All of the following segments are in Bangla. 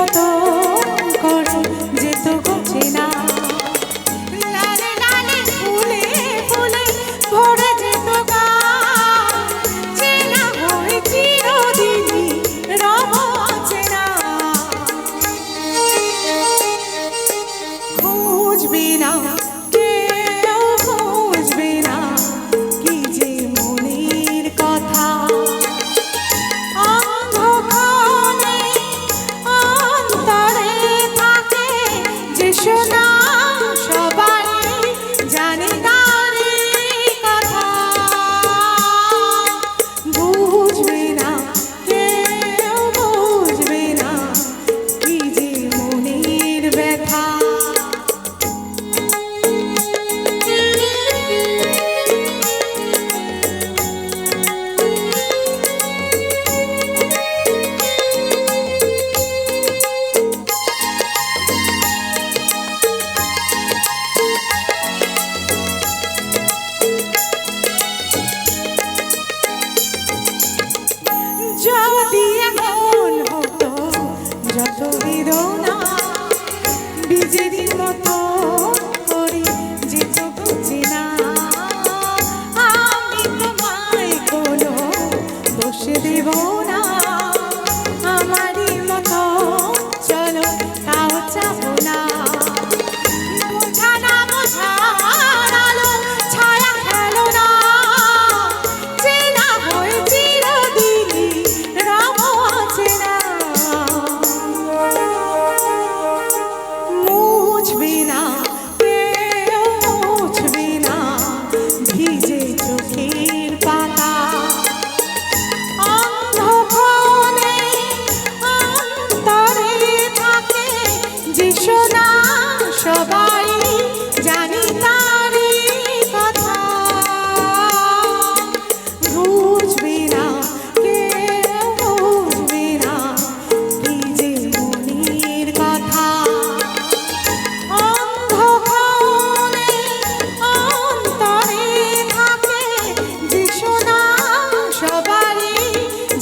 মতো করে যেত গোছে না, লালে লালে ফুলে ফুলে ভরে যেত গা, চেনা হয়ে চিরদিনই রব অচেনা। খুঁজবে না কেউ খুঁজবে না কি যে মনের কথা, অন্ধকারে অন্তরে থাকে যে শোনা সবাই জানে তারই কথা। বুঝবে না কেউ বুঝবে না কি যে মনের ব্যথা। যদি এমন হতো যত বেদনা বীজের মতো করে যেত বুঝে না, আমি তোমায় কোনো দোষ দেব না, আমারই মতো চলো তাও চাবো না। বোঝা না বোঝার আলো ছায়া খেলো না, চেনা হয়ে চিরদিনই রব অচেনা। মুছবে না কেউ মুছবে না ভিজে চোখের পাতা, অন্ধকারে অন্তরে থাকে যে শোনা সবাই জানি তারই কথা। বুঝবে না কেউ বুঝবে না কি যে মনের কথা, অন্ধকারে অন্তরে থাকে যে শোনা সবাই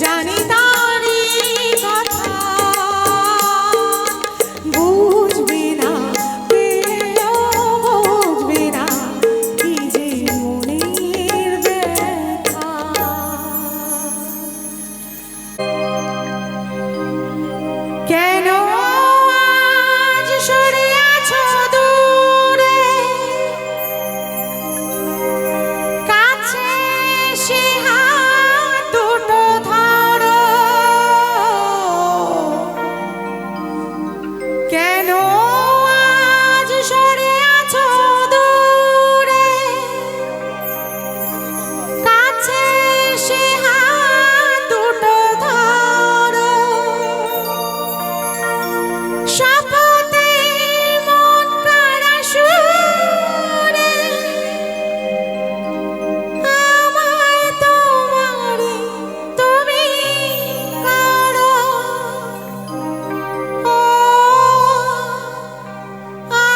জানি তারই কথা। বুঝবে না কেউ বুঝবে না কি যে মনের ব্যথা। কেন আজ সরে আছো দূরে, কাছে সে হাত দুটো ধরো, কেন আজ সরে আছো দূরে, কাছে সে হাত দুটো ধরো, শপথে মন কাড়া সুরে আমায় তোমারই তুমি করো। ও আ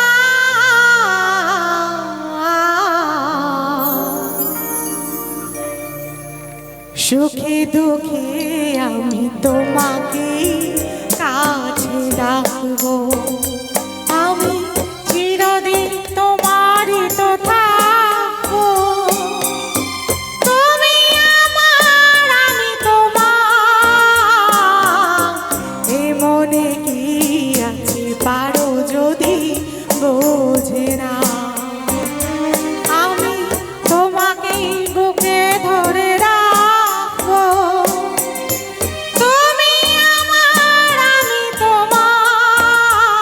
সুখে দুঃখে আমি তোমাকে কাছে রাখবো, আমি চিরদিন তোমারই তো থাকবো। তুমি আমার আমি তোমার, এ মনে কি আছে পারো যদি বোঝে না, আমি তোমাকে বুকে ধরে রাখবো। তুমি আমার আমি তোমার,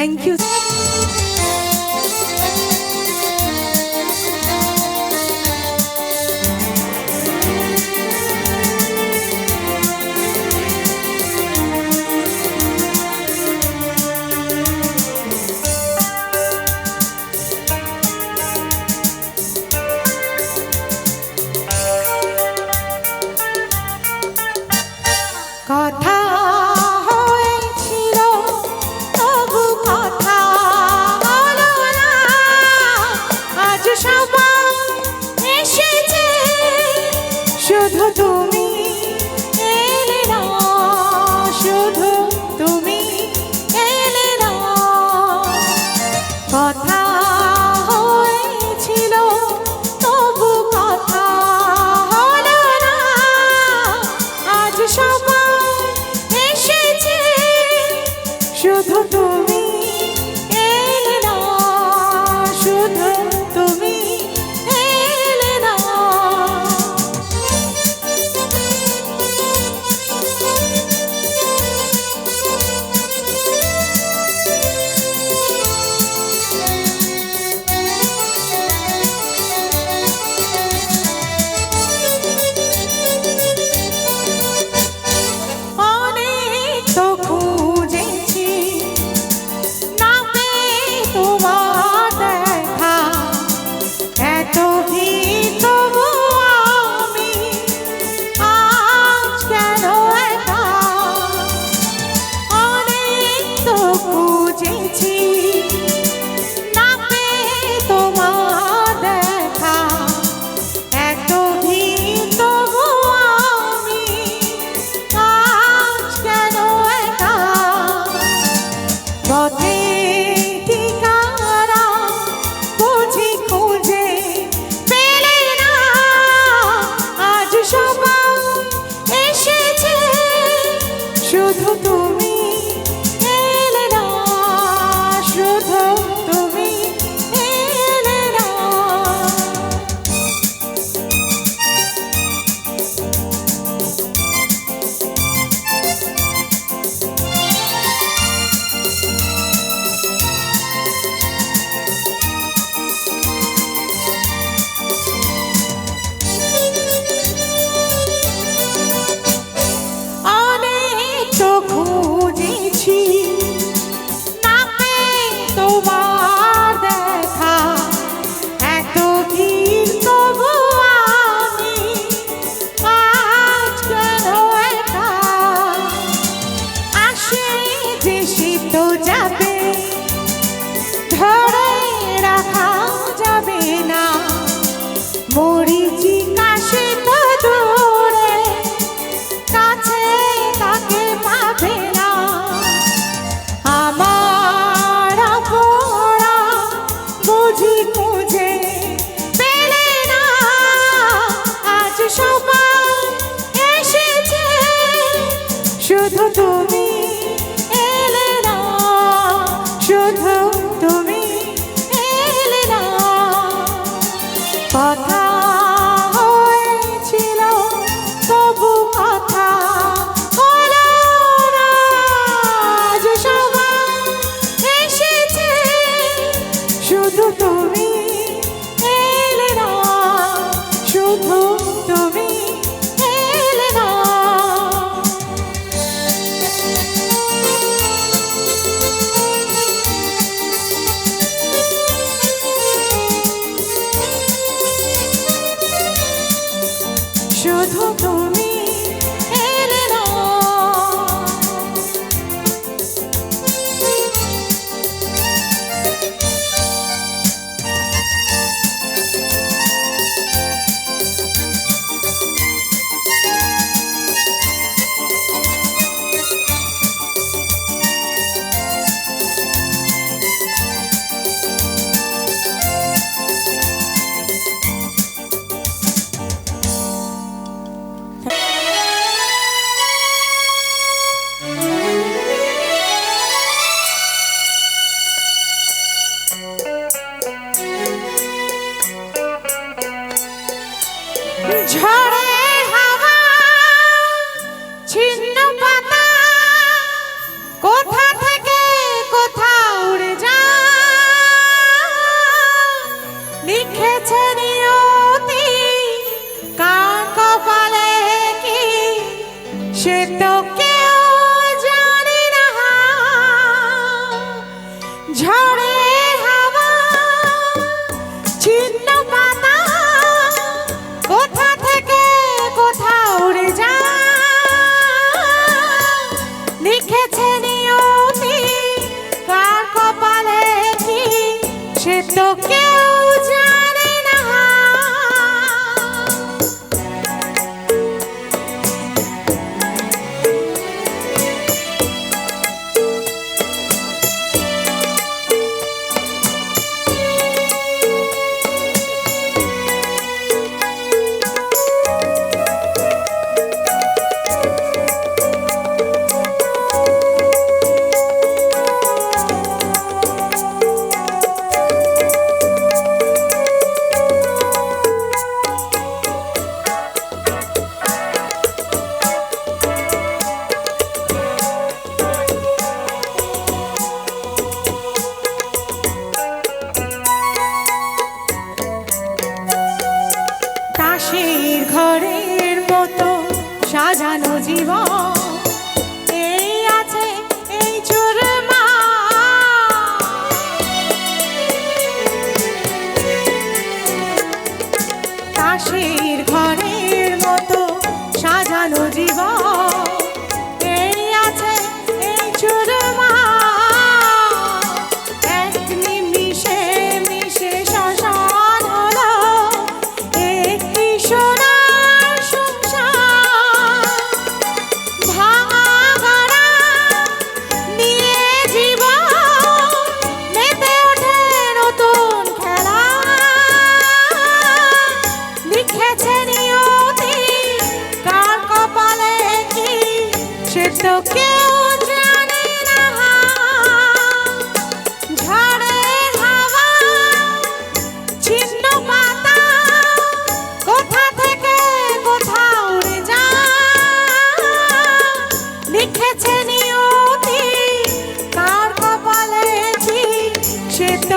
থ্যাংক ইউ। কথা হয়েছিল তবু কথা হলো না, আজ সবাই এসেছে শুধু তুমি এলে না, শুধু তুমি এলে না। কথা হয়েছিল তবু কথা হলো না, আজ সবাই এসেছে শুধু তুমি এলে না, শুধু তুমি এলে না। অনেক তো খুঁজেছি না পেয়ে তোমার দেখা, এত ভিড় তবু আমি আজ কেন একা। অনেক তো খুঁজেছি না পেয়ে তোমার দেখা, এত ভিড় তবু আমি আজ কেন একা। পথে ঠিকানা বুঝি খুঁজে পেলে না, আজ সবাই এসেছে শুধু তুমি এলে না, শুধু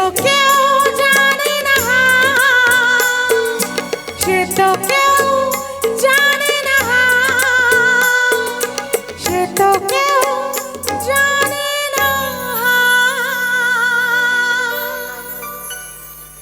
তোকে